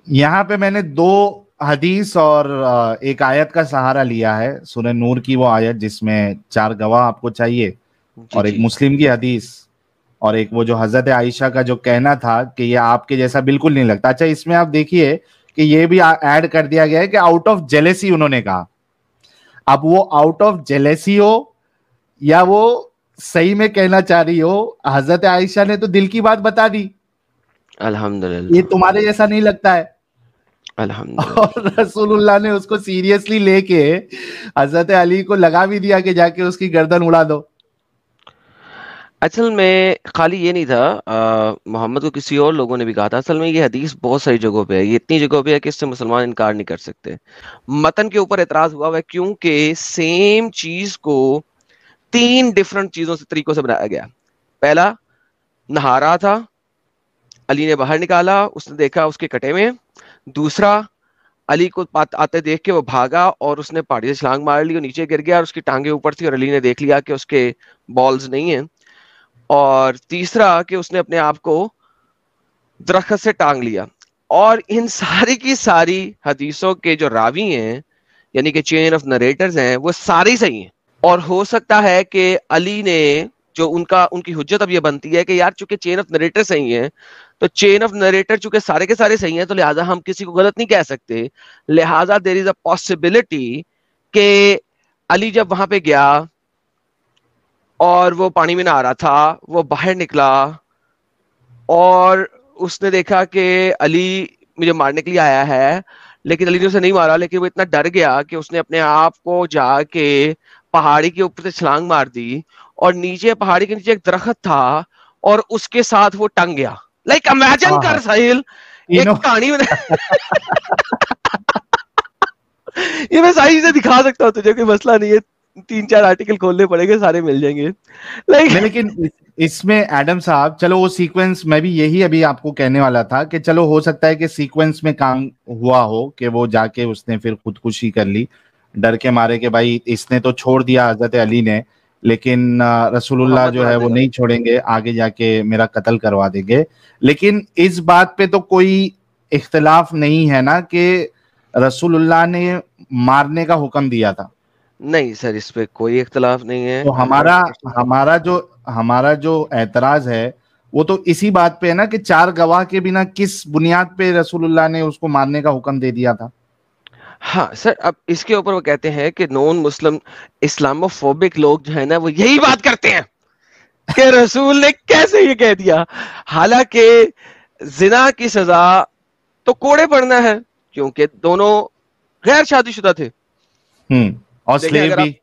یہاں پہ میں نے 2 حدیث اور ایک آیت کا سہارا لیا ہے، سورہ نور کی وہ آیت جس میں 4 گواہ آپ کو چاہیے، جی اور ایک جی مسلم کی حدیث، اور ایک وہ جو حضرت عائشہ کا جو کہنا تھا کہ یہ آپ کے جیسا بالکل نہیں لگتا. اچھا اس میں آپ دیکھیے کہ یہ بھی ایڈ کر دیا گیا ہے کہ آؤٹ آف جیلیسی انہوں نے کہا. اب وہ آؤٹ آف جیلیسی ہو یا وہ صحیح میں کہنا چاہ رہی ہو، حضرت عائشہ نے تو دل کی بات بتا دی، یہ الحمدللہ تمہارے جیسا نہیں لگتا ہے. الحمدللہ. اور رسول اللہ نے اس کو سیریسلی لے کے حضرت علی کو لگا بھی دیا کہ جا کے اس کی گردن اڑا دو. اصل میں خالی یہ نہیں تھا، محمد کو کسی اور لوگوں نے بھی کہا تھا. اصل میں یہ حدیث بہت ساری جگہوں پہ ہے، یہ اتنی جگہوں پہ ہے کہ اس سے مسلمان انکار نہیں کر سکتے. متن کے اوپر اعتراض ہوا ہے کیونکہ سیم چیز کو 3 ڈفرنٹ چیزوں سے طریقوں سے بنایا گیا. پہلا، نہا رہا تھا، علی نے باہر نکالا، اس نے دیکھا اس کے کٹے میں. دوسرا، علی کو آتے دیکھ کے وہ بھاگا اور اس نے پہاڑی سے چھلانگ مار لی اور نیچے گر گیا اور اس کی ٹانگیں اوپر تھی اور علی نے دیکھ لیا کہ اس کے بالز نہیں ہیں. اور تیسرا کہ اس نے اپنے آپ کو درخت سے ٹانگ لیا. اور ان ساری کی ساری حدیثوں کے جو راوی ہیں، یعنی کہ چین آف نریٹرز ہیں، وہ سارے صحیح ہیں. اور ہو سکتا ہے کہ علی نے جو ان کی حجت اب یہ بنتی ہے کہ یار چونکہ چین آف نریٹر صحیح ہیں تو چین آف نریٹر چونکہ سارے کے سارے صحیح ہیں تو لہٰذا ہم کسی کو غلط نہیں کہہ سکتے. لہٰذا دیر از اے پاسبلٹی کہ علی جب وہاں پہ گیا اور وہ پانی میں نہا رہا تھا، وہ باہر نکلا اور اس نے دیکھا کہ علی مجھے مارنے کے لیے آیا ہے، لیکن علی نے اسے نہیں مارا، لیکن وہ اتنا ڈر گیا کہ اس نے اپنے آپ کو جا کے پہاڑی کے اوپر سے چھلانگ مار دی اور نیچے پہاڑی کے نیچے ایک درخت تھا اور اس کے ساتھ وہ ٹنگ گیا. لائک امیجن کر ساحل، ایک کہانی میں یہ میں صحیح سے دکھا سکتا ہوں تجھے، کوئی مسئلہ نہیں ہے، 3-4 آرٹیکل کھولنے پڑیں گے، سارے مل جائیں گے. لیکن اس میں ایڈم صاحب چلو وہ سیکوینس میں بھی یہی ابھی آپ کو کہنے والا تھا کہ چلو ہو سکتا ہے کہ سیکوینس میں کام ہوا ہو کہ وہ جا کے اس نے پھر خودکشی کر لی ڈر کے مارے کہ بھائی اس نے تو چھوڑ دیا حضرت علی نے، لیکن رسول اللہ محمد جو مار ہے دے وہ گا. نہیں چھوڑیں گے، آگے جا کے میرا قتل کروا دیں گے. لیکن اس بات پہ تو کوئی اختلاف نہیں ہے نا کہ رسول اللہ نے مارنے کا حکم دیا تھا. نہیں سر، اس پہ کوئی اختلاف نہیں ہے. تو ہمارا جو اعتراض ہے وہ تو اسی بات پہ ہے نا کہ 4 گواہ کے بنا کس بنیاد پہ رسول اللہ نے اس کو مارنے کا حکم دے دیا تھا. ہاں سر، اب اس کے اوپر وہ کہتے ہیں کہ نون مسلم اسلاموفوبک لوگ جو ہے نا وہ یہی بات کرتے ہیں کہ رسول نے کیسے یہ کہہ دیا، حالانکہ زنا کی سزا تو کوڑے پڑنا ہے کیونکہ دونوں غیر شادی شدہ تھے. اور دیکھیں سلیو اگر آپ، بھی.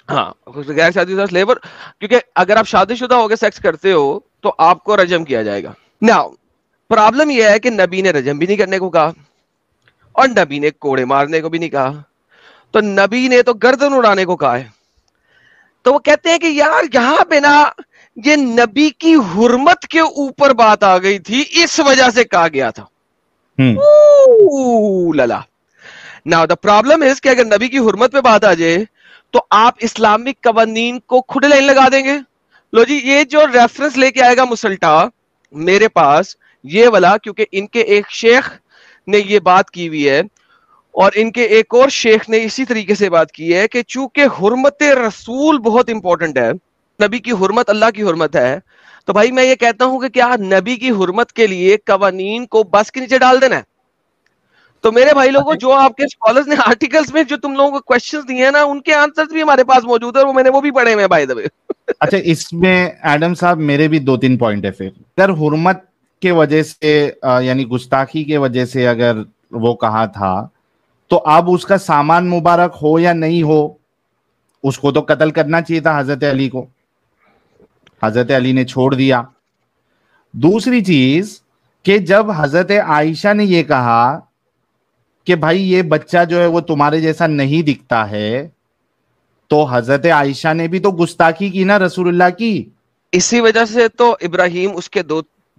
ہاں غیر شادی شدہ لیبر، کیونکہ اگر آپ شادی شدہ ہو کے سیکس کرتے ہو تو آپ کو رجم کیا جائے گا. ناؤ پرابلم یہ ہے کہ نبی نے رجم بھی نہیں کرنے کو کہا اور نبی نے کوڑے مارنے کو بھی نہیں کہا، تو نبی نے تو گردن اڑانے کو کہا ہے. تو وہ کہتے ہیں کہ یار یہاں پہ نا یہ نبی کی حرمت کے اوپر بات آ گئی تھی، اس وجہ سے کہا گیا تھا. للا ناؤ دا پرابلم ہے کہ اگر نبی کی حرمت پہ بات آ جائے تو آپ اسلامک قوانین کو کھڑے لائن لگا دیں گے. لو جی، یہ جو ریفرنس لے کے آئے گا مسلٹا میرے پاس یہ والا، کیونکہ ان کے ایک شیخ نے یہ بات کی ہوئی ہے اور ان کے ایک اور شیخ نے اسی طریقے سے بات کی ہے کہ چونکہ حرمت رسول بہت امپورٹنٹ ہے، نبی کی حرمت اللہ کی حرمت ہے، تو بھائی میں یہ کہتا ہوں کہ کیا نبی کی حرمت کے لیے قوانین کو بس کے نیچے ڈال دینا ہے؟ تو میرے بھائی لوگوں، جو آپ کے اسکالرز نے آرٹیکلز میں جو تم لوگوں کو کوسچنز دیے ہیں نا، ان کے آنسرز بھی ہمارے پاس موجود ہے، وہ بھی پڑھے ہوئے بائی دی وے. اچھا اس میں ایڈم صاحب میرے بھی 2-3 پوائنٹ ہے. پھر اگر حرمت کے وجہ سے یعنی گستاخی کے وجہ سے اگر وہ کہا تھا تو اب اس کا سامان مبارک ہو یا نہیں ہو اس کو تو قتل کرنا چاہیے تھا حضرت علی کو. حضرت علی نے چھوڑ دیا. دوسری چیز کہ جب حضرت عائشہ نے یہ کہا کہ بھائی یہ بچہ جو ہے وہ تمہارے جیسا نہیں دکھتا ہے، تو حضرت عائشہ نے بھی تو گستاخی کی نا رسول اللہ کی. اسی وجہ سے تو ابراہیم اس کے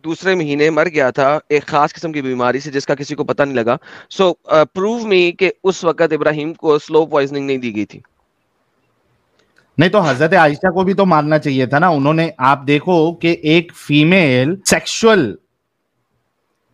دوسرے مہینے مر گیا تھا ایک خاص قسم کی بیماری سے جس کا کسی کو پتہ نہیں لگا. سو پروو می کہ اس وقت ابراہیم کو سلو پوائزننگ نہیں دی گئی تھی. نہیں تو حضرت عائشہ کو بھی تو مارنا چاہیے تھا نا. انہوں نے، آپ دیکھو کہ ایک female sexual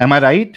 Am I right?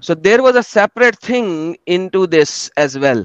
So there was a separate thing into this as well.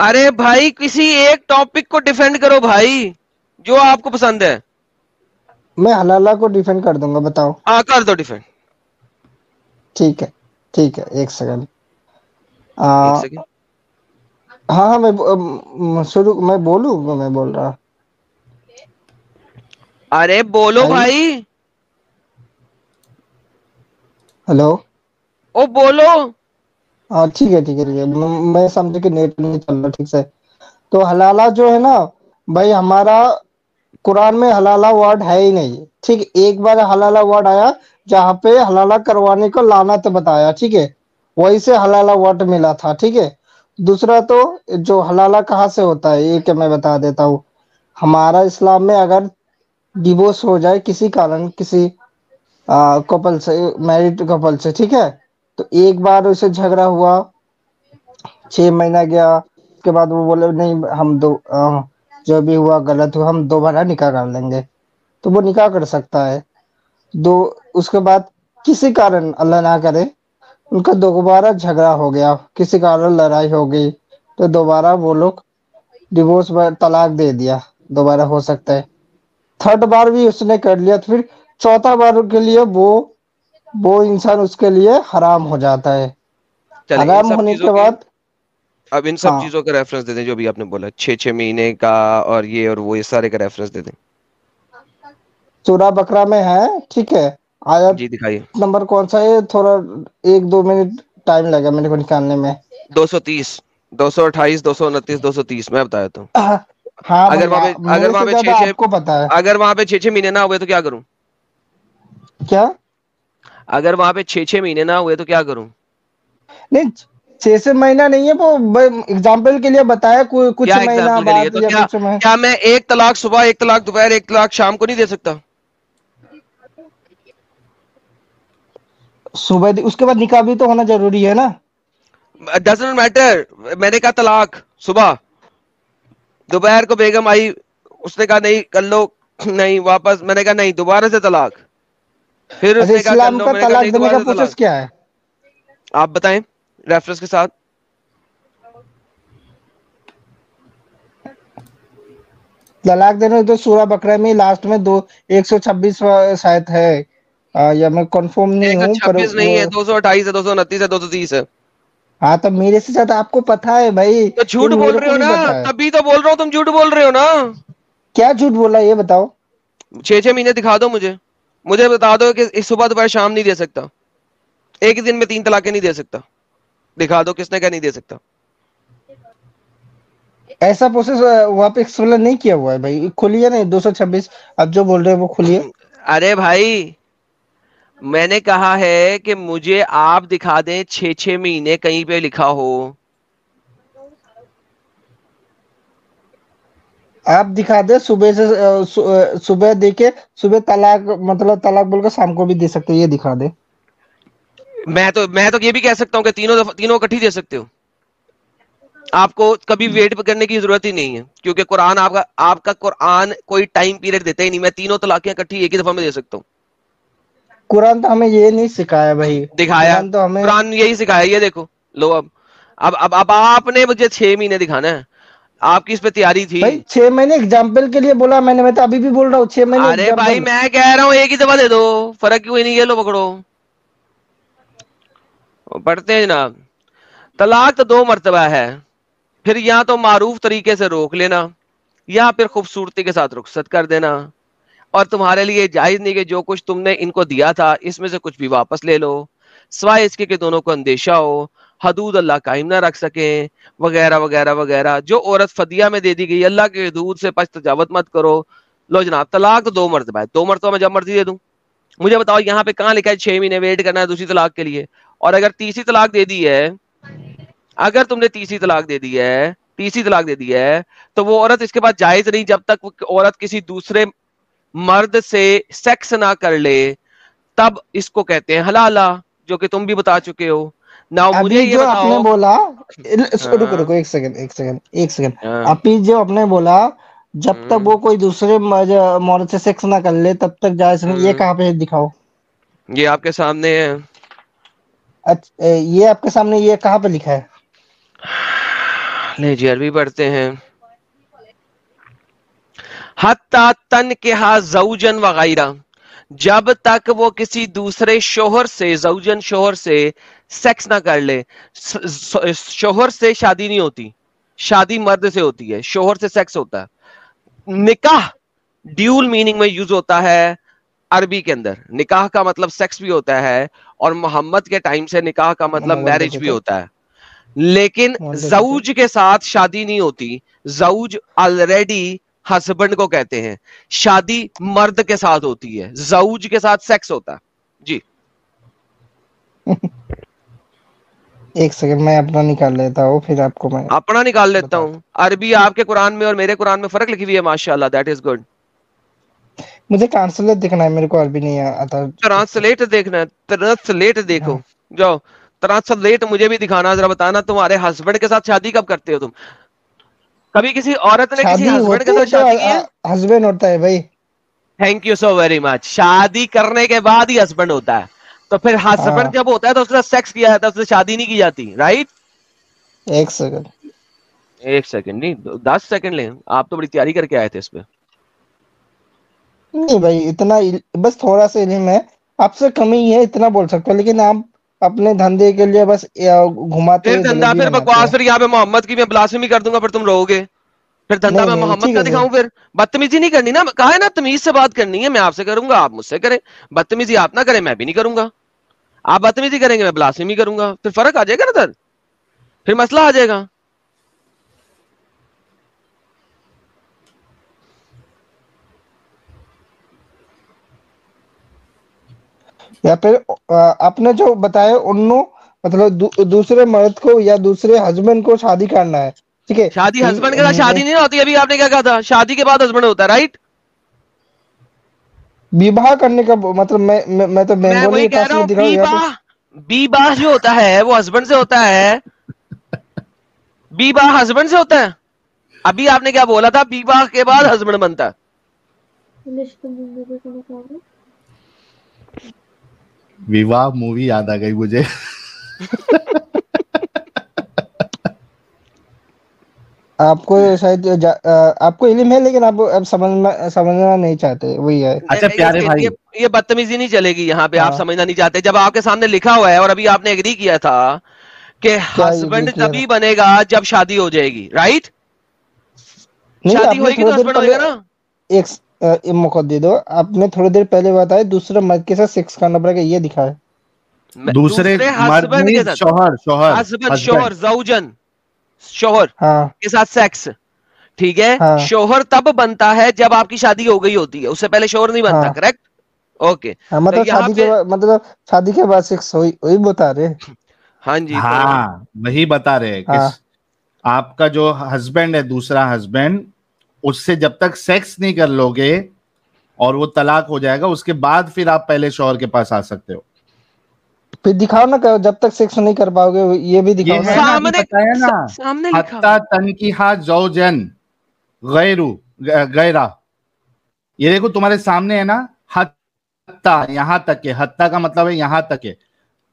ارے بھائی کسی ایک ٹاپک کو ڈیفینڈ کرو بھائی جو آپ کو پسند ہے. میں حلالہ کو ڈیفینڈ کر دوں گا, بتاؤ. ہاں کر دو ڈیفینڈ. ٹھیک ہے ٹھیک ہے, ایک سیکنڈ. ایک سیکنڈ. ہاں ہاں میں شروع میں بولوں, میں بول رہا. ارے بولو بھائی. ہلو. او بولو. ہاں ٹھیک ہے ٹھیک ہے ٹھیک ہے, میں سمجھے کہ نیٹ نہیں چل رہا ٹھیک سے. تو حلالہ جو ہے نا بھائی, ہمارا قرآن میں حلالہ ورڈ ہے ہی نہیں. ٹھیک, ایک بار حلالہ ورڈ آیا جہاں پہ حلالہ کروانے کو لعنت بتایا, ٹھیک ہے, وہی سے حلالہ ورڈ ملا تھا. ٹھیک ہے. دوسرا تو جو حلالہ کہاں سے ہوتا ہے یہ کہ میں بتا دیتا ہوں. ہمارا اسلام میں اگر ڈیوورس ہو جائے کسی کارن, کسی کپل سے, میرڈ کپل سے, ٹھیک ہے, تو ایک بار اسے جھگڑا ہوا, 6 مہینہ گیا, اس کے بعد وہ بولے نہیں ہم دو جو بھی ہوا غلط ہوا, ہم دوبارہ نکاح کر لیں گے, تو وہ نکاح کر سکتا ہے. اس کے بعد کسی کارن اللہ نہ کرے ان کا دوبارہ جھگڑا ہو گیا, کسی کارن لڑائی ہو گئی, تو دوبارہ وہ لوگ ڈیوورس میں طلاق دے دیا, دوبارہ ہو سکتا ہے. تھرڈ بار بھی اس نے کر لیا, تو پھر چوتھا بار کے لیے وہ انسان اس کے لیے حرام ہو جاتا ہے. چلیں ان حرام سب ہونے چیزوں کے, بعد اب ان سب ہاں چیزوں کا ریفرنس دے دیں جو بھی آپ نے بولا, 6 مہینے کا اور وہ سارے کا ریفرنس دے دیں. سورہ بقرہ میں ہے, ٹھیک ہے, آیت جی دکھائیے. نمبر کون سا ہے, تھوڑا 1-2 منٹ ٹائم لگا میرے کو نکالنے میں. 230, 228, 229, 230 میں بتایا تو. ہاں اگر بھائی, وہاں پہ اگر میرے وہاں سے پہ زیادہ آپ کو پتا ہے. اگر وہاں پہ 6 مہینے نہ ہوئے تو کیا کروں؟ کیا اگر وہاں پہ 6 مہینے نہ ہوئے تو کیا کروں؟ نہیں, 6 مہینہ نہیں ہے وہ, اگزامپل کے لیے بتایا کچھ کیا مہینہ ایگزامپل کے لیے؟ بعد تو یا کیا کچھ مہینہ. کیا میں 1 طلاق صبح, 1 طلاق دوپہر, 1 طلاق شام کو نہیں دے سکتا؟ صبح اس کے بعد نکاح بھی تو ہونا ضروری ہے نا. ڈزنٹ میٹر, میں نے کہا طلاق صبح, دوپہر کو بیگم آئی, اس نے کہا نہیں کر لو, نہیں واپس, میں نے کہا نہیں دوبارہ سے طلاق, پھر اس اچھا, نے کہا کر اسلام لو, کا میں نے کہا نہیں طلاق دینے کا دوبارہ سے طلاق. پروسیس کیا ہے؟ آپ بتائیں ریفرنس کے ساتھ. طلاق دینے تو سورہ بقرہ میں لاسٹ میں 126 شاید ہے, یا میں کنفرم نہیں ہوں پر 126 نہیں ہے, 228 ہے, 229 ہے, 230 ہے. ہاں تو میرے سے زیادہ آپ کو پتا ہے بھائی, تو یہ جھوٹ بول میرے رہے کو ہو نہیں نا, پتا ہے. تبھی تو بول رہا ہوں تم جھوٹ بول رہے ہو نا. کیا جھوٹ بولا یہ بتاؤ. 6 مہینے دکھا دو مجھے بتا دو کہ اس صبح دوپہر شام نہیں دے سکتا, ایک ہی دن میں 3 طلاقیں نہیں دے سکتا, دکھا دو کس نے کیا نہیں دے سکتا. ایسا پروسیس وہاں پہ ایکسپلین نہیں کیا ہوا ہے بھائی, کھلیے نا 226, اب جو بول رہے ہیں وہ کھلیے. ارے بھائی میں نے کہا ہے کہ مجھے آپ دکھا دیں 6 مہینے کہیں پہ لکھا ہو. آپ دکھا دیں صبح سے, صبح دیکھے صبح طلاق, مطلب طلاق بول کر شام کو بھی دے سکتے, یہ دکھا دے. میں تو یہ بھی کہہ سکتا ہوں کہ تینوں اکٹھی دے سکتے ہو, آپ کو کبھی ویٹ کرنے کی ضرورت ہی نہیں ہے, کیونکہ قرآن آپ کا قرآن کوئی ٹائم پیریڈ دیتا ہی نہیں. میں تینوں طلاقیں اکٹھی ایک ہی دفعہ میں دے سکتا ہوں. قرآن تو ہمیں یہ نہیں سکھایا بھائی, دکھایا قرآن تو ہمیں قرآن یہی سکھایا, یہ دیکھو لو. اب آپ نے مجھے 6 مہینے دکھانا ہے, آپ کی اس پہ تیاری تھی. بھائی 6 مہینے اگزامپل کے لیے بولا میں نے, میں تو ابھی بھی بول رہا ہوں 6 مہینے ارے بھائی اگزامپل. میں کہہ رہا ہوں ایک ہی دفعہ دے دو, فرق کیوں نہیں, یہ لو پکڑو. پڑھتے ہیں جناب, طلاق تو 2 مرتبہ ہے, پھر یا تو معروف طریقے سے روک لینا, یا پھر خوبصورتی کے ساتھ رخصت کر دینا, اور تمہارے لیے جائز نہیں کہ جو کچھ تم نے ان کو دیا تھا اس میں سے کچھ بھی واپس لے لو, سوائے اس کے کہ دونوں کو اندیشہ ہو, حدود اللہ قائم نہ رکھ سکیں, وغیرہ وغیرہ وغیرہ. جو عورت فدیہ میں دے دی گئی, اللہ کے حدود سے پس تجاوز مت کرو. لو جناب, طلاق تو 2 مرتبہ ہے, 2 مرتبہ میں جب مرضی دے دوں. مجھے بتاؤ یہاں پہ کہاں لکھا ہے 6 مہینے ویٹ کرنا ہے دوسری طلاق کے لیے؟ اور اگر تیسری طلاق دے دی ہے, اگر تم نے تیسری طلاق دے دی ہے تو وہ عورت اس کے بعد جائز نہیں جب تک وہ عورت کسی دوسرے مرد سے سیکس نہ کر لے, تب اس کو کہتے ہیں حلالہ, جو کہ تم بھی بتا چکے ہو. نہ مجھے ابھی یہ جو آپ نے بتاؤ. بولا, رکو ہاں رکو ایک سیکنڈ, ہاں ابھی جو آپ نے بولا جب تک وہ کوئی دوسرے مرد سے سیکس نہ کر لے تب تک جائز نہیں, یہ کہاں پہ دکھاؤ. یہ آپ کے سامنے ہے. اچھا, یہ آپ کے سامنے, یہ کہاں پہ لکھا ہے؟ لے جی عربی پڑھتے ہیں. حتی تنکحا زوجن وغیرہ، جب تک وہ کسی دوسرے شوہر سے، زوجن شوہر سے سیکس نہ کر لے. شوہر سے شادی نہیں ہوتی، شادی مرد سے ہوتی ہے، شوہر سے سیکس ہوتا ہے. نکاح ڈیول میننگ میں یوز ہوتا ہے عربی کے اندر. نکاح کا مطلب سیکس بھی ہوتا ہے، اور محمد کے ٹائم سے نکاح کا مطلب میرج بھی ہوتا ہے. لیکن زوج کے ساتھ شادی نہیں ہوتی. زوج آلریڈی ہسبینڈ کو کہتے ہیں، شادی مرد کے ساتھ ہوتی ہے، زوج کے ساتھ سیکس ہوتا ہے. جی ایک سیکنڈ میں اپنا نکال لیتا ہوں، پھر آپ کو میں اپنا نکال لیتا ہوں. عربی آپ کے قرآن میں اور میرے قرآن میں فرق لکھی ہوئی ہے، ماشاءاللہ، دیٹ از گڈ. مجھے ٹرانسلیٹ دیکھنا ہے، میرے کو عربی نہیں آتا. ٹرانسلیٹ دیکھنا ہے، ٹرانسلیٹ دیکھو. جاؤ ٹرانسلیٹ مجھے بھی دکھانا، ذرا بتانا تمہارے ہسبینڈ کے ساتھ شادی کب کرتے ہو تم؟ کبھی کسی عورت نے کسی شادی ہسبینڈ کے ہوتی ہے ساتھ تو شادی کی ہے؟ ہسبینڈ ہوتا ہے بھائی. Thank you so very much. شادی کرنے کے بعد ہی ہسبینڈ ہوتا ہے. تو پھر ہسبینڈ جب ہوتا ہے تو اس کے ساتھ سیکس کیا جاتا ہے، اس سے شادی نہیں کی جاتی، رائٹ؟ ایک سیکنڈ، ایک سیکنڈ نہیں 10 سیکنڈ لیں. آپ تو بڑی تیاری کر کے آئے تھے اس پہ. نہیں بھائی اتنا بس تھوڑا سا علم ہے، آپ سے کم ہی ہے اتنا بول سکتے ہو، لیکن آپ اپنے دھندے کے لیے بس گھماتے پھر ہوئے دھندا، جلیبی پھر بناتے بکواس، ہو. پھر یہاں پہ محمد کی میں بلاسفیمی کر دوں گا، پھر تم رہو گے. پھر دھندا نہیں میں نہیں محمد ٹھیک کا ہے سر. دکھاؤں؟ پھر بدتمیزی نہیں کرنی نا، کہا ہے نا تمیز سے بات کرنی ہے. میں آپ سے کروں گا، آپ مجھ سے کریں. بدتمیزی آپ نہ کریں، میں بھی نہیں کروں گا. آپ بدتمیزی کریں گے، میں بلاسفیمی کروں گا. پھر فرق آ جائے گا نا سر، پھر مسئلہ آ جائے گا. یا پھر آپ نے جو بتایا انہوں مطلب دوسرے مرد کو یا دوسرے ہسبینڈ کو شادی کرنا ہے، ٹھیک ہے. شادی ہسبینڈ کے ساتھ شادی نہیں ہوتی. ابھی آپ نے کیا کہا تھا؟ شادی کے بعد ہسبینڈ ہوتا ہے، رائٹ؟ بیواہ کرنے کا مطلب میں تو میں وہی بنگالی کہہ رہا ہوں، ٹرانسلیٹ دکھا بی یہاں پہ. باہ، بی باہ جو ہوتا ہے وہ ہسبینڈ سے ہوتا ہے. بی باہ ہسبینڈ سے ہوتا ہے. ابھی آپ نے کیا بولا تھا؟ بی باہ کے بعد ہسبینڈ بنتا ہے. ویواہ مووی یاد آ گئی مجھے. آپ کو شاید آپ کو علم ہے، لیکن آپ اب سمجھنا نہیں چاہتے، وہی ہے. اچھا پیارے بھائی، یہ بدتمیزی نہیں چلے گی یہاں پہ. آپ ہاں سمجھنا نہیں چاہتے جب آپ کے سامنے لکھا ہوا ہے، اور ابھی آپ نے ایگری کیا تھا کہ کیا ہسبینڈ کیا تھا؟ تبھی بنے گا جب شادی ہو جائے گی، رائٹ؟ نہیں شادی آپ نے ہوئے گی تھوڑی تو دیر ہسبینڈ ہوئے پہلے گا نا. ایک موقع دے دو. آپ نے تھوڑی دیر پہلے بتایا دوسرے مرد کے ساتھ سیکس کرنا پڑے گا، یہ دکھا ہے. دوسرے دوسرے مرد ہسبینڈ میں کے ساتھ، شوہر شوہر ہسبینڈ ہسبینڈ. شوہر زوجن شوہر ہاں کے ساتھ سیکس، ٹھیک ہے. ہاں شوہر تب بنتا ہے جب آپ کی شادی ہو گئی ہوتی ہے، اس سے پہلے شوہر نہیں ہاں بنتا، کریکٹ؟ اوکے. ہاں، تو مطلب یہاں شادی کے پہ بعد، مطلب شادی کے بعد سیکس وہی بتا رہے. ہاں جی. تو ہاں وہی بتا رہے کہ ہاں آپ کا جو ہسبینڈ ہے، دوسرا ہسبینڈ، اس سے جب تک سیکس نہیں کر لو گے اور وہ طلاق ہو جائے گا، اس کے بعد پھر آپ پہلے شوہر کے پاس آ سکتے ہو. پھر دکھاؤ نا کہ جب تک سیکس نہیں کر پاؤ گے، یہ بھی دکھاؤ یہ نا. ہے نا، ابھی سامنے بتایا نا. سامنے لکھا حتی تنکحا زوجن غیرہ. یہ دیکھو تمہارے سامنے ہے نا. حتی، یہاں تک ہے. حتی کا مطلب ہے یہاں تک ہے.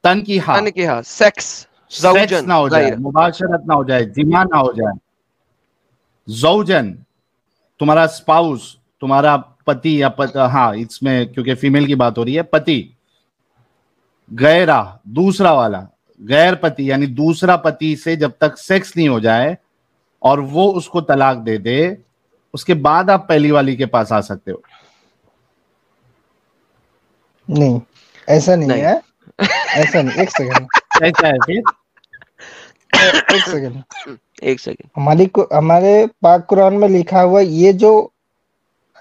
تنکحا، ان کے ہاں سیکس، سیکس زوجن نہ ہو جائے، غیر. مباشرت نہ ہو جائے، جماع نہ ہو جائے. زوجن تمہارا سپاؤس، تمہارا پتی یا ہاں اس میں کیونکہ فیمیل کی بات ہو رہی ہے، پتی. غیرہ دوسرا والا، غیر پتی یعنی دوسرا پتی سے جب تک سیکس نہیں ہو جائے اور وہ اس کو طلاق دے دے، اس کے بعد آپ پہلی والی کے پاس آ سکتے ہو. نہیں ایسا نہیں ہے، ایسا نہیں. ایک سیکنڈ، ایسا ہے پھر. ایک سیکنڈ. ایک سیکنڈ. ہمارے پاک قرآن میں لکھا ہوا یہ جو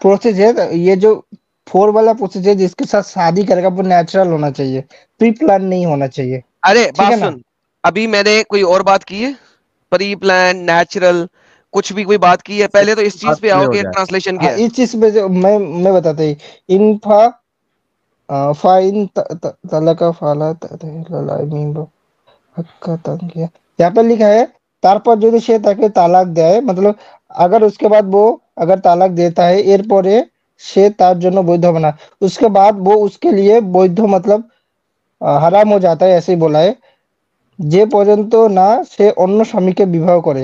پروسیس ہے، یہ جو فور والا پروسیس ہے جس کے ساتھ شادی کرے گا، وہ نیچرل ہونا چاہیے، پری پلان نہیں ہونا چاہیے. ارے ٹھیک بات ہے نا؟ سن، ابھی میں نے کوئی اور بات کی ہے؟ پری پلان، نیچرل، کچھ بھی کوئی بات کی ہے؟ پہلے تو اس چیز پہ آؤ کہ ٹرانسلیشن ہاں کیا ہے. اس چیز پہ میں بتاتا ہوں. انفا فائن طلق فالا یہاں پہ لکھا ہے تارپر جو تاکہ طلاق دے، مطلب اگر اس کے بعد وہ اگر طلاق دیتا ہے ایر پورے سے تار جن بودھ بنا، اس کے بعد وہ اس کے لیے بودھ مطلب حرام ہو جاتا ہے، ایسے ہی بولا ہے. যে পর্যন্ত না সে অন্য স্বামীকে বিবাহ করে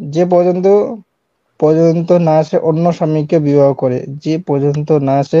যে পর্যন্ত না সে অন্য স্বামীকে বিবাহ করে, যে পর্যন্ত না সে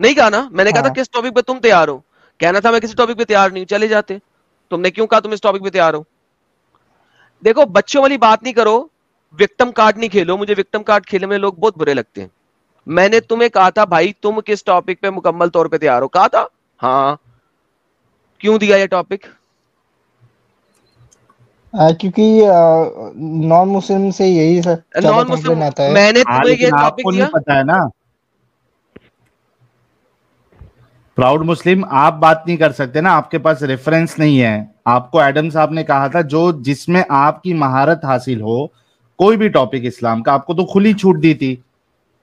نہیں کہا نا, میں نے کہا تھا ہاں کس ٹاپک پہ تم تیار ہو, کہنا تھا میں کسی ٹاپک پہ تیار نہیں ہوں, چلے جاتے. تم نے کیوں کہا تم اس ٹاپک پہ تیار ہو؟ دیکھو بچوں والی بات نہیں کرو, وکٹم کارڈ نہیں کھیلو, مجھے وکٹم کارڈ کھیلنے میں لوگ بہت برے لگتے ہیں. میں نے تمہیں کہا تھا بھائی تم کس ٹاپک پہ مکمل طور پہ تیار ہو, کہا تھا ہاں. کیوں دیا یہ ٹاپک؟ کیونکہ نان مسلم سے یہی زیادہ نان مسلم, کمپلین آتا ہے. میں نے ہاں تمہیں یہ لیکن آپ ٹاپک کو دیا. نہیں پتا ہے نا پراؤڈ مسلم, آپ بات نہیں کر سکتے نا, آپ کے پاس ریفرنس نہیں ہے. آپ کو ایڈم صاحب نے کہا تھا جو جس میں آپ کی مہارت حاصل ہو, کوئی بھی ٹاپک اسلام کا, آپ کو تو کھلی چھوٹ دی تھی.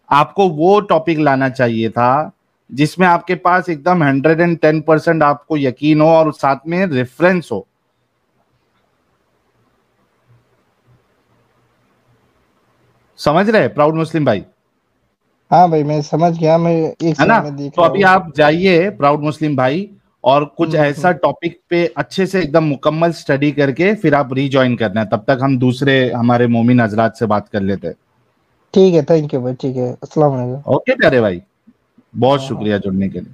آپ کو وہ ٹاپک لانا چاہیے تھا جس میں آپ کے پاس ایک دم 110% آپ کو یقین ہو اور ساتھ میں ریفرنس ہو. سمجھ رہے پراؤڈ مسلم بھائی؟ ہاں بھائی میں سمجھ گیا, میں ایک ہے نا. سیکنڈ میں دیکھ تو رہا ابھی ہوں. آپ جائیے پراؤڈ مسلم بھائی, اور کچھ ایسا ٹاپک پہ اچھے سے ایک دم مکمل سٹڈی کر کے پھر آپ ری جوائن کرنا ہے. تب تک ہم دوسرے ہمارے مومن حضرات سے بات کر لیتے ہیں. ٹھیک ہے, تھینک یو بھائی, ٹھیک ہے, السلام علیکم. اوکے پیارے بھائی, بہت ہاں ہاں. شکریہ جڑنے کے لیے.